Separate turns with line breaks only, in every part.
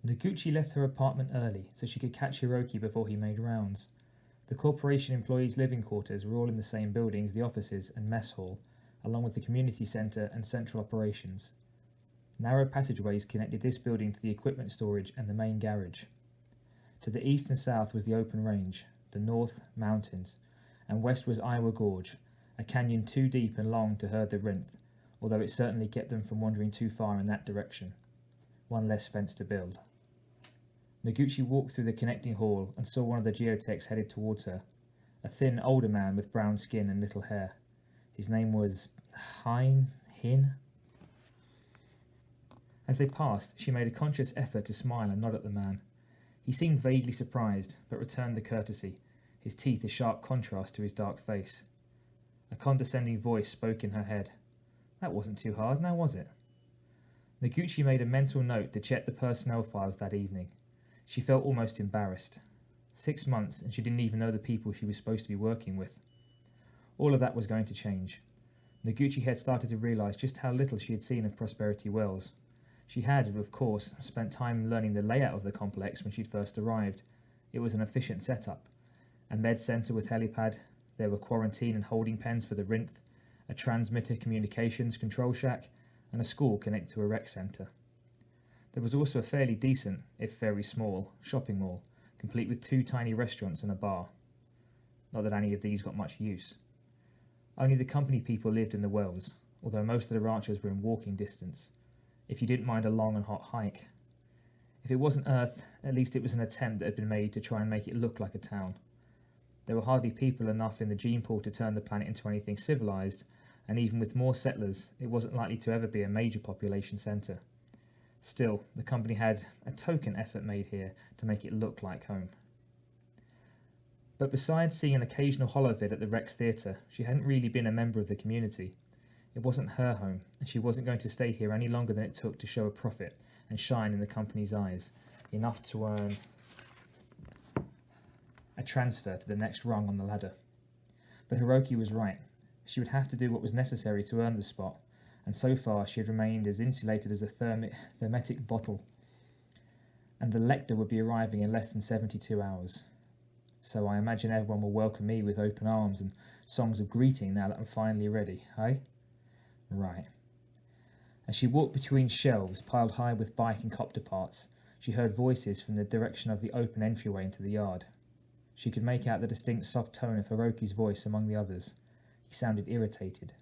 Noguchi left her apartment early so she could catch Hiroki before he made rounds. The corporation employees' living quarters were all in the same building as the offices and mess hall, along with the community centre and central operations. Narrow passageways connected this building to the equipment storage and the main garage. To the east and south was the open range, the north, mountains, and west was Iowa Gorge, a canyon too deep and long to herd the Rinth, although it certainly kept them from wandering too far in that direction. One less fence to build. Noguchi walked through the connecting hall and saw one of the geotechs headed towards her, a thin, older man with brown skin and little hair. His name was Hin? As they passed, she made a conscious effort to smile and nod at the man. He seemed vaguely surprised, but returned the courtesy, his teeth a sharp contrast to his dark face. A condescending voice spoke in her head. That wasn't too hard, now was it? Noguchi made a mental note to check the personnel files that evening. She felt almost embarrassed. 6 months and she didn't even know the people she was supposed to be working with. All of that was going to change. Noguchi had started to realise just how little she had seen of Prosperity Wells. She had, of course, spent time learning the layout of the complex when she'd first arrived. It was an efficient setup. A med centre with helipad, there were quarantine and holding pens for the Rinth, a transmitter communications control shack, and a school connected to a rec centre. There was also a fairly decent, if very small, shopping mall, complete with 2 tiny restaurants and a bar. Not that any of these got much use. Only the company people lived in the wells, although most of the ranchers were in walking distance, if you didn't mind a long and hot hike. If it wasn't Earth, at least it was an attempt that had been made to try and make it look like a town. There were hardly people enough in the gene pool to turn the planet into anything civilized, and even with more settlers, it wasn't likely to ever be a major population centre. Still, the company had a token effort made here to make it look like home. But besides seeing an occasional holovid at the Rex Theatre, she hadn't really been a member of the community. It wasn't her home, and she wasn't going to stay here any longer than it took to show a profit and shine in the company's eyes, enough to earn a transfer to the next rung on the ladder. But Hiroki was right. She would have to do what was necessary to earn the spot, and so far she had remained as insulated as a thermetic bottle. And the lector would be arriving in less than 72 hours. So I imagine everyone will welcome me with open arms and songs of greeting now that I'm finally ready, eh? Right. As she walked between shelves piled high with bike and copter parts, she heard voices from the direction of the open entryway into the yard. She could make out the distinct soft tone of Hiroki's voice among the others. He sounded irritated.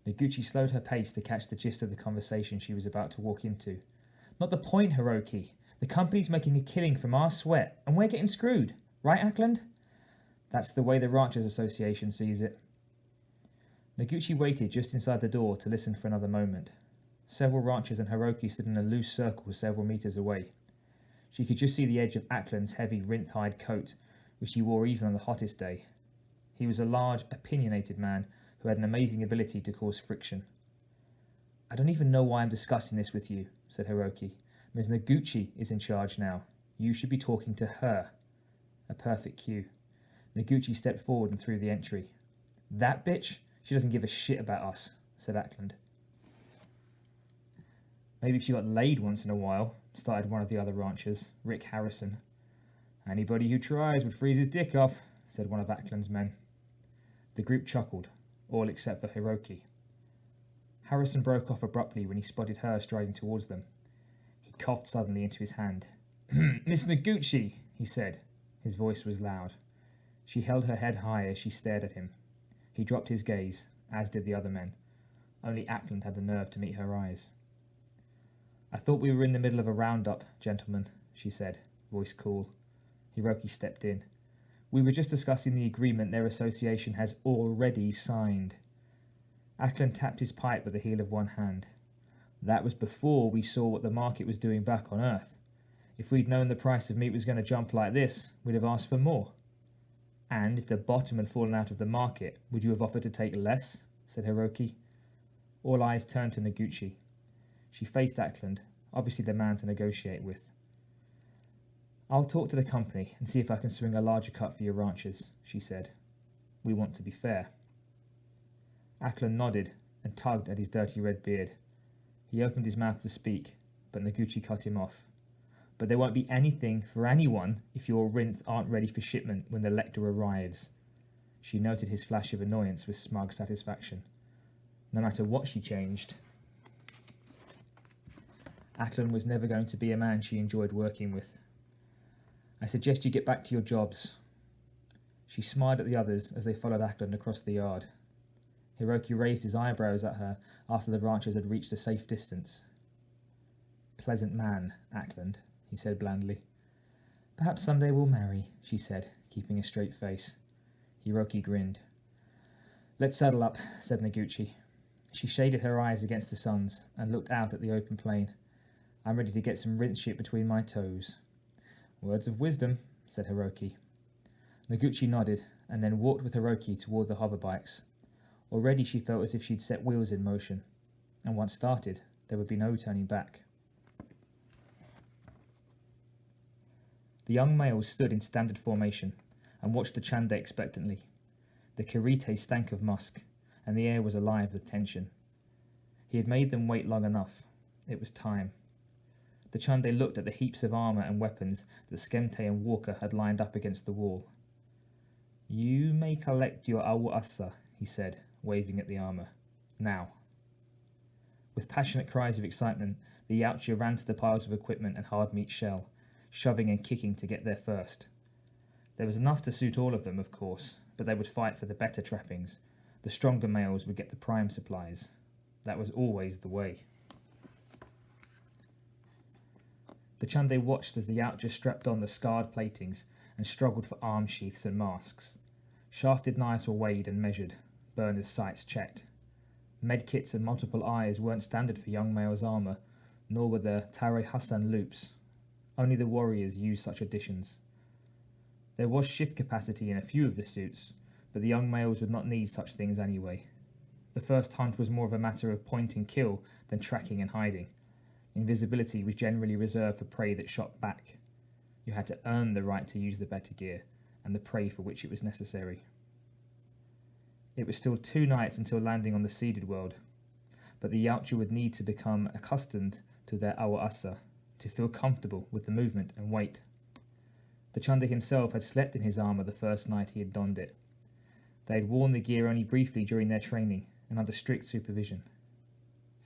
Noguchi slowed her pace to catch the gist of the conversation she was about to walk into. Not the point, Hiroki. The company's making a killing from our sweat, and we're getting screwed. Right, Ackland? That's the way the Ranchers Association sees it. Noguchi waited just inside the door to listen for another moment. Several ranchers and Hiroki stood in a loose circle several meters away. She could just see the edge of Ackland's heavy Rinth-hide coat, which he wore even on the hottest day. He was a large, opinionated man who had an amazing ability to cause friction. I don't even know why I'm discussing this with you, said Hiroki. Ms. Noguchi is in charge now. You should be talking to her. A perfect cue. Noguchi stepped forward and through the entry. That bitch? She doesn't give a shit about us, said Ackland. Maybe if she got laid once in a while, started one of the other ranchers, Rick Harrison. Anybody who tries would freeze his dick off, said one of Ackland's men. The group chuckled, all except for Hiroki. Harrison broke off abruptly when he spotted her striding towards them. He coughed suddenly into his hand. Miss Noguchi, he said. His voice was loud. She held her head high as she stared at him. He dropped his gaze, as did the other men. Only Ackland had the nerve to meet her eyes. I thought we were in the middle of a roundup, gentlemen, she said, voice cool. Hiroki stepped in. We were just discussing the agreement their association has already signed. Ackland tapped his pipe with the heel of one hand. That was before we saw what the market was doing back on Earth. If we'd known the price of meat was going to jump like this, we'd have asked for more. And if the bottom had fallen out of the market, would you have offered to take less? Said Hiroki. All eyes turned to Noguchi. She faced Ackland, obviously the man to negotiate with. I'll talk to the company and see if I can swing a larger cut for your ranchers, she said. We want to be fair. Ackland nodded and tugged at his dirty red beard. He opened his mouth to speak, but Noguchi cut him off. but there won't be anything for anyone if your rinth aren't ready for shipment when the lector arrives. She noted his flash of annoyance with smug satisfaction. No matter what she changed, Ackland was never going to be a man she enjoyed working with. I suggest you get back to your jobs. She smiled at the others as they followed Ackland across the yard. Hiroki raised his eyebrows at her after the ranchers had reached a safe distance. Pleasant man, Ackland, he said blandly. Perhaps someday we'll marry, she said, keeping a straight face. Hiroki grinned. Let's saddle up, said Noguchi. She shaded her eyes against the sun's and looked out at the open plain. I'm ready to get some rinse shit between my toes. Words of wisdom, said Hiroki. Noguchi nodded and then walked with Hiroki toward the hoverbikes. Already she felt as if she'd set wheels in motion, and once started, there would be no turning back. The young males stood in standard formation and watched the Chande expectantly. The Kirite stank of musk, and the air was alive with tension. He had made them wait long enough. It was time. The Chande looked at the heaps of armour and weapons that Skemte and Walker had lined up against the wall. You may collect your awasa, he said, waving at the armour. Now. With passionate cries of excitement, the Yautja ran to the piles of equipment and hard meat shell, shoving and kicking to get there first. There was enough to suit all of them, of course, but they would fight for the better trappings. The stronger males would get the prime supplies. That was always the way. The Chande watched as the Yautja strapped on the scarred platings and struggled for arm sheaths and masks. Shafted knives were weighed and measured, burners' sights checked. Medkits and multiple eyes weren't standard for young males' armour, nor were the Tare Hassan loops. Only the warriors used such additions. There was shift capacity in a few of the suits, but the young males would not need such things anyway. The first hunt was more of a matter of point and kill than tracking and hiding. Invisibility was generally reserved for prey that shot back. You had to earn the right to use the better gear, and the prey for which it was necessary. It was still 2 nights until landing on the seeded world, but the Yautja would need to become accustomed to their awa'asa, to feel comfortable with the movement and weight. The Chande himself had slept in his armour the first night he had donned it. They had worn the gear only briefly during their training and under strict supervision.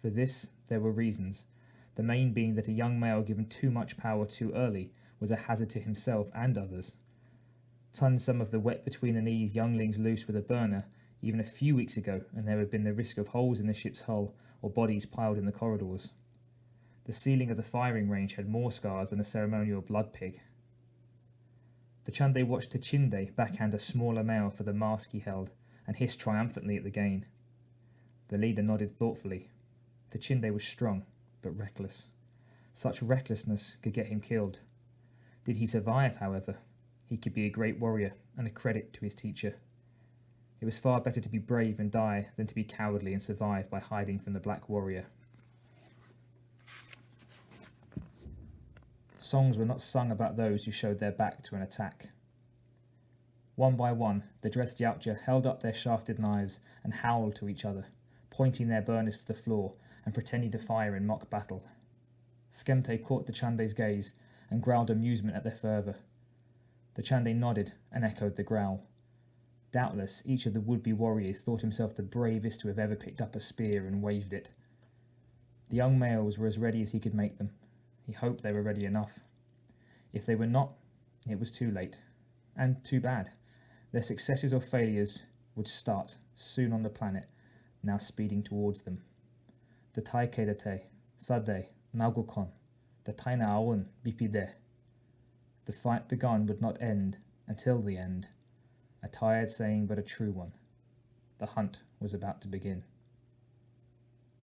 For this, there were reasons, the main being that a young male given too much power too early was a hazard to himself and others. Turn some of the wet between the knees younglings loose with a burner even a few weeks ago, and there had been the risk of holes in the ship's hull or bodies piled in the corridors. The ceiling of the firing range had more scars than a ceremonial blood pig. The Chande watched Tachinde backhand a smaller male for the mask he held and hissed triumphantly at the gain. The leader nodded thoughtfully. Tachinde was strong, but reckless. Such recklessness could get him killed. Did he survive, however, he could be a great warrior and a credit to his teacher. It was far better to be brave and die than to be cowardly and survive by hiding from the Black Warrior. Songs were not sung about those who showed their back to an attack. One by one, the dressed Yautja held up their shafted knives and howled to each other, pointing their burners to the floor and pretending to fire in mock battle. Skemte caught the Chande's gaze and growled amusement at their fervour. The Chande nodded and echoed the growl. Doubtless, each of the would-be warriors thought himself the bravest to have ever picked up a spear and waved it. The young males were as ready as he could make them. He hoped they were ready enough. If they were not, it was too late. And too bad. Their successes or failures would start soon on the planet, now speeding towards them. The Taikedate, Sade, Nagokon, the Taina Aun, Bipide. The fight begun would not end until the end. A tired saying, but a true one. The hunt was about to begin.